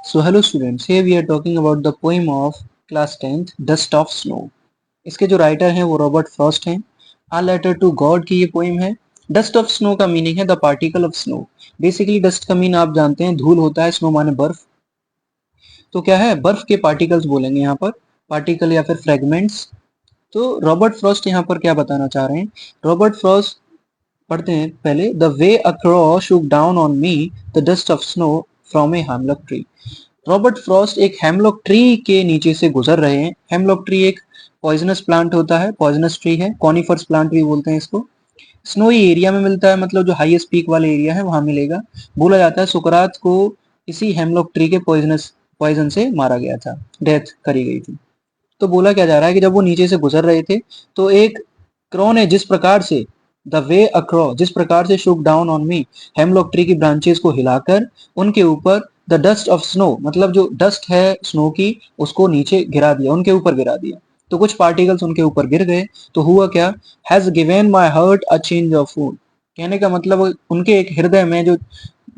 So hello students, here we are talking about the poem of class 10th Dust of Snow. इसके जो writer हैं वो Robert Frost हैं। आ letter to God की ये poem है। डस्ट ऑफ स्नो का मीनिंग है the particle of snow. Basically dust का मीन आप जानते हैं, धूल होता है, स्नो माने बर्फ। तो क्या है, बर्फ के पार्टिकल्स बोलेंगे यहाँ पर, पार्टिकल या फिर फ्रेगमेंट्स। तो रॉबर्ट फ्रॉस्ट यहाँ पर क्या बताना चाह रहे हैं। रॉबर्ट फ्रॉस्ट, पढ़ते हैं पहले। The way a क्रॉ Shuk down on me the dust of snow from A hemlock tree. Robert Frost एक हेमलॉक ट्री के नीचे से गुजर रहे हैं। हेमलॉक ट्री एक पॉइजनस प्लांट होता है, पॉइजनस ट्री है, कॉनिफर्स प्लांट भी बोलते हैं इसको। स्नोई एरिया में मिलता है, मतलब जो हाईएस्ट पीक वाले एरिया है वहां मिलेगा। बोला जाता है सुकरात को इसी हेमलॉक ट्री के पॉइजन से मारा गया था, डेथ करी गई थी। तो बोला क्या जा रहा है कि जब वो नीचे से गुजर रहे थे तो एक क्रो ने जिस प्रकार से, द वे अ क्रो, जिस प्रकार से शुक down on me, hemlock tree की ब्रांचेस को हिलाकर उनके ऊपर द डस्ट ऑफ स्नो, मतलब जो डस्ट है स्नो की, उसको नीचे गिरा दिया, उनके ऊपर गिरा दिया। तो कुछ पार्टिकल्स उनके ऊपर गिर गए। तो हुआ क्या, has given my heart a change of mood. कहने का मतलब उनके एक हृदय में जो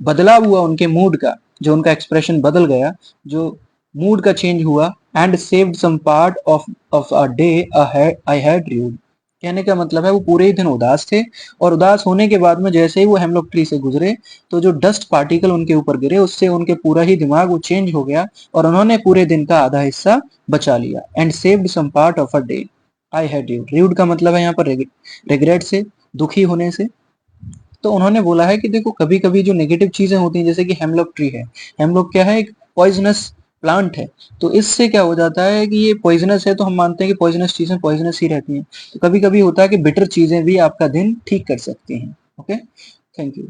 बदलाव हुआ, उनके मूड का, जो उनका एक्सप्रेशन बदल गया, जो मूड का चेंज हुआ। And saved some part of a day I had dreamed. कहने का मतलब है वो पूरे ही दिन उदास थे, और उदास होने के बाद में जैसे ही वो हेमलॉक ट्री से गुजरे तो जो डस्ट पार्टिकल उनके ऊपर गिरे उससे उनके पूरा ही दिमाग वो चेंज हो गया, और उन्होंने पूरे दिन का आधा हिस्सा बचा लिया। And saved some part of a day I had dreamed. Dreamed का मतलब है यहाँ पर रिग्रेट से, दुखी होने से। तो उन्होंने बोला है कि देखो, कभी कभी जो नेगेटिव चीजें होती हैं, जैसे कि हेमलॉक ट्री है, हेमलॉक क्या है, एक पॉइजनस प्लांट है। तो इससे क्या हो जाता है कि ये पॉइजनस है, तो हम मानते हैं कि पॉइजनस चीजें पॉइजनस ही रहती हैं। तो कभी कभी होता है कि बिटर चीजें भी आपका दिन ठीक कर सकती हैं। Okay, thank you.